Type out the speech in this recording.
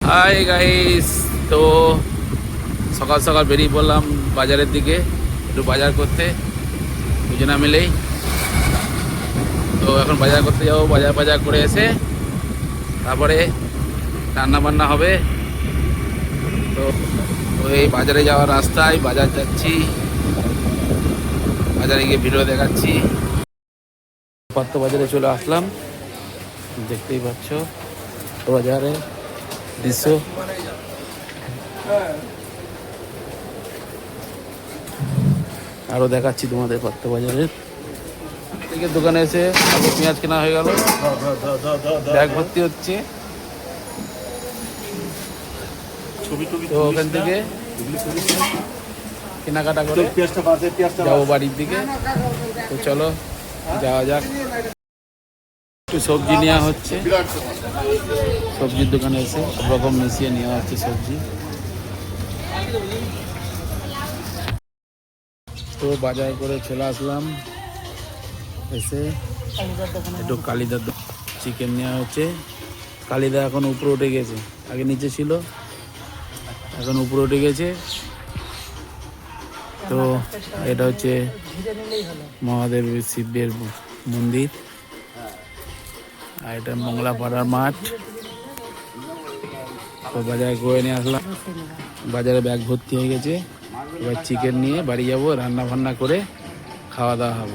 Hi guys, তো সকাল সকাল বেরিয়ে পড়লাম বাজারের দিকে একটু বাজার করতে দুজনা মিলেই। তো এখন বাজার করতে যাবো, বাজার করে এসে তারপরে রান্না বান্না হবে। তো এই বাজারে যাওয়ার রাস্তায় বাজার যাচ্ছি, বাজারে গিয়ে ভিডিও দেখাচ্ছি। পাত্র বাজারে চলে আসলাম, দেখতেই পাচ্ছ বাজারে দৃশ্য। আরো দেখাচ্ছি তোমাদের পাত্র বাজারের থেকে। দোকানে এসে আলু পেঁয়াজ কেনা হয়ে গেল, ব্যাগ ভর্তি হচ্ছে। তো ওখান থেকে কেনাকাটা করে যাবো বাড়ির দিকে। তো চলো যাওয়া যাক। একটু সবজি নেওয়া হচ্ছে, সবজির দোকানে এসে সব রকম মিশিয়ে নেওয়া হচ্ছে সবজি। তো বাজার করে চলে আসলাম, এসে একটু কালিদার চিকেন নেওয়া হচ্ছে। কালিদা এখন উপরে উঠে গেছে, আগে নিচে ছিল, এখন উপরে উঠে গেছে। তো এটা হচ্ছে মহাদেব শিবের মন্দির, আর এটা মংলাপাড়ার মাঠ। তো বাজারে করে নিয়ে আসলাম, বাজারে ব্যাগ ভর্তি হয়ে গেছে। এবার চিকেন নিয়ে বাড়ি যাবো, রান্না বান্না করে খাওয়া দাওয়া হবে।